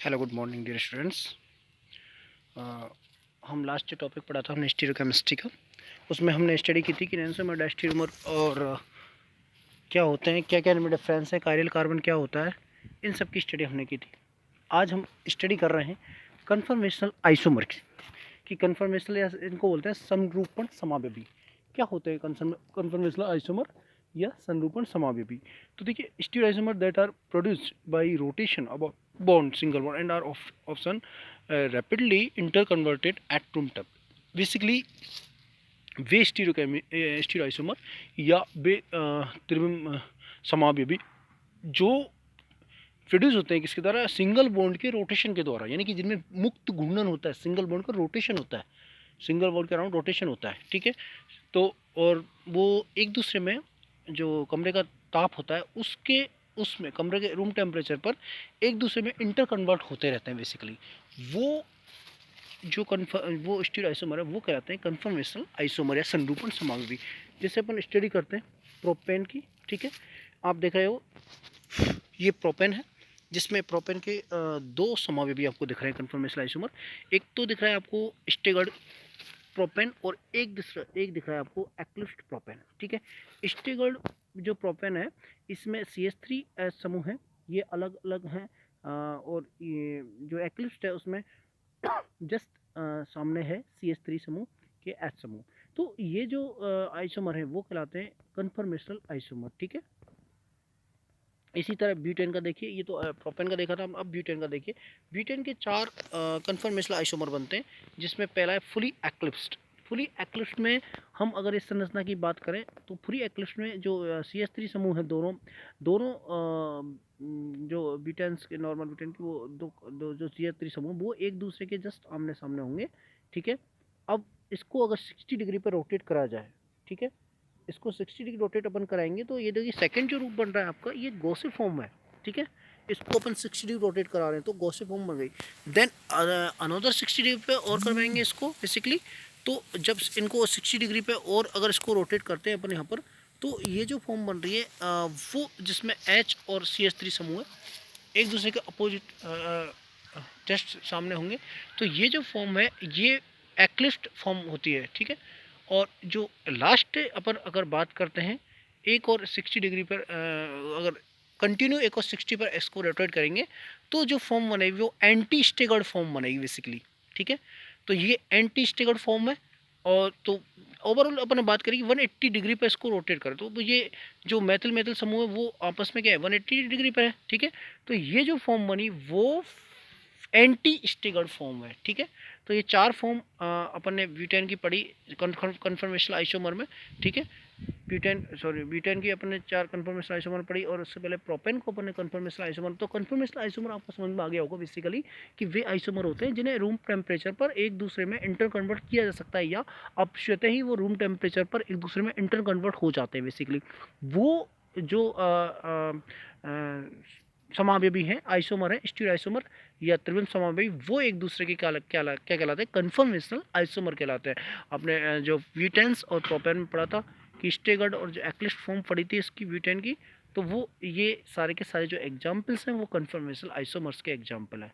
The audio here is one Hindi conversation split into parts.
Hello good morning dear students. हम लास्ट जो टॉपिक पढ़ा था हमने स्टीरियोकेमिस्ट्री का, उसमें हमने स्टडी की थी कि एंजाइम डायस्टीरियोमर और क्या होते हैं, क्या क्या इनमें डिफरेंस है, कायरल कार्बन क्या होता है, इन सब की स्टडी हमने की थी। आज हम स्टडी कर रहे हैं कन्फर्मेशनल आइसोमर की कन्फर्मेशनल या इनको बोलते हैं समरूपण समावेवी। क्या होते हैं कन्फर्मेशनल आइसोमर या संरूपण समावेवी? तो देखिए, stereo isomer that are produced by rotation about bond single bond and are often rapidly interconverted at room temp। Basically वे स्टीरियो आइसोमर या वे त्रिविम समावेवी जो प्रोड्यूस होते हैं किसके द्वारा? सिंगल बॉन्ड के रोटेशन के द्वारा, यानी कि जिनमें मुक्त घूर्णन होता है, सिंगल बॉन्ड का रोटेशन होता है, सिंगल बॉन्ड के अराउंड रोटेशन होता है, ठीक है। तो और वो एक दूसरे में जो कमरे का ताप होता है उसके उसमें कमरे के रूम टेम्परेचर पर एक दूसरे में इंटर कन्वर्ट होते रहते हैं। बेसिकली वो जो वो स्टीरियो आइसोमर है वो कहलाते हैं कन्फर्मेशनल आइसोमर या संरूपण समावेवी। जैसे अपन स्टडी करते हैं प्रोपेन की, ठीक है। आप देख रहे हो ये प्रोपेन है, जिसमें प्रोपेन के दो समावेवी आपको दिख रहे हैं कन्फर्मेशनल आइसोमर। एक तो दिख रहा है आपको स्टेगर्ड प्रोपेन और एक दिख रहा है आपको एक्लिप्स्ड प्रोपेन, ठीक है। स्टेगर्ड जो प्रोपेन है इसमें CH3 समूह है, ये अलग अलग हैं। और ये जो एक्लिप्स्ड है उसमें जस्ट सामने है CH3 समूह के H समूह। तो ये जो आइसोमर है वो कहलाते हैं कन्फर्मेशनल आइसोमर, ठीक है। इसी तरह ब्यूटेन का देखिए, ये तो प्रोपेन का देखा था, अब ब्यूटेन का देखिए। ब्यूटेन के 4 कन्फर्मेशनल आइसोमर बनते हैं, जिसमें पहला है फुली एक्लिप्स्ड। फुली एक्लिप्स्ड में हम अगर इस संरचना की बात करें तो फुली एक्लिप्स्ड में जो CH3 समूह है, दोनों दोनों जो ब्यूटेन्स के नॉर्मल ब्यूटेन की वो दो जो CH3 समूह वो एक दूसरे के जस्ट आमने सामने होंगे, ठीक है। अब इसको अगर 60 डिग्री पर रोटेट करा जाए, ठीक है, इसको 60 डिग्री रोटेट अपन कराएंगे तो ये देखिए सेकंड जो रूप बन रहा है आपका ये गॉसिप फॉर्म है, ठीक है। इसको अपन 60 डिग्री रोटेट करा रहे हैं तो गॉसिप फॉर्म बन गई। देन अनदर 60 डिग्री पे और करवाएंगे इसको बेसिकली। तो जब इनको 60 डिग्री पे और अगर इसको रोटेट करते हैं अपन यहाँ पर, तो ये जो फॉर्म बन रही है वो जिसमें H और CH3 समूह है एक दूसरे के अपोजिट जस्ट सामने होंगे, तो ये जो फॉर्म है ये एक्लिप्स्ड फॉर्म होती है, ठीक है। और जो लास्ट अपन अगर बात करते हैं एक और 60 डिग्री पर अगर कंटिन्यू एक और 60 पर इसको रोटेट करेंगे तो जो फॉर्म बनेगी वो एंटी स्टेगर्ड फॉर्म बनेगी बेसिकली, ठीक है। तो ये एंटी स्टेगर्ड फॉर्म है। और तो ओवरऑल अपन बात करेंगे 180 डिग्री पर इसको रोटेट करें तो ये जो मेथल मेथल समूह है वो आपस में क्या है 180 डिग्री पर है, ठीक है। तो ये जो फॉर्म बनी वो एंटी स्टेगर्ड फॉर्म है, ठीक है। तो ये 4 फॉर्म अपन ने ब्यूटेन की पढ़ी कन्फर्मेशनल आइसोमर में, ठीक है। ब्यूटेन की अपन ने 4 कन्फर्मेशनल आइसोमर पढ़ी और उससे पहले प्रोपेन को अपन ने कन्फर्मेशनल आइसोमर। तो कन्फर्मेशनल आइसोमर आपको समझ में आ गया होगा बेसिकली कि वे आइसोमर होते हैं जिन्हें रूम टेम्परेचर पर एक दूसरे में इंटर कन्वर्ट किया जा सकता है, या अब स्वतः ही वो रूम टेम्परेचर पर एक दूसरे में इंटर कन्वर्ट हो जाते हैं बेसिकली। वो जो समावेवी हैं आइसोमर है स्टीरियो आइसोमर या त्रिविम समावेवी, वो एक दूसरे के क्या कहलाते हैं? कन्फर्मेशनल आइसोमर कहलाते हैं। आपने जो ब्यूटेन्स और प्रोपेन में पढ़ा था कि स्टेगर्ड और जो एक्लिप्स्ड फॉर्म पढ़ी थी इसकी ब्यूटेन की, तो वो ये सारे के सारे जो एग्जाम्पल्स हैं वो कन्फर्मेशनल आइसोमर्स के एग्जाम्पल हैं।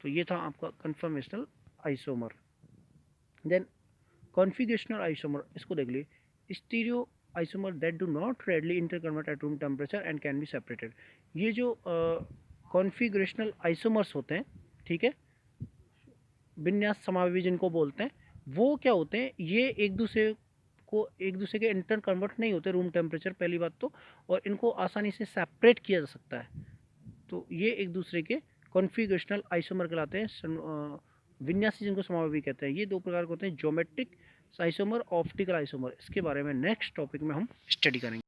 तो ये था आपका conformational isomer. Then configurational isomer, इसको देख लिए। Stereo isomer that do not readily interconvert at room temperature and can be separated. ये जो कॉन्फिगरेशनल आइसोमर्स होते हैं, ठीक है, विन्यास समावेवी जिनको बोलते हैं, वो क्या होते हैं? ये एक दूसरे के इंटर कन्वर्ट नहीं होते रूम टेम्परेचर, पहली बात तो। और इनको आसानी से सेपरेट किया जा सकता है, तो ये एक दूसरे के कॉन्फिगरेशनल आइसोमर कहलाते हैं। विन्यासी जिनको समावेवी कहते हैं, ये 2 प्रकार के होते हैं, ज्योमेट्रिक आइसोमर, ऑप्टिकल आइसोमर। इसके बारे में नेक्स्ट टॉपिक में हम स्टडी करेंगे।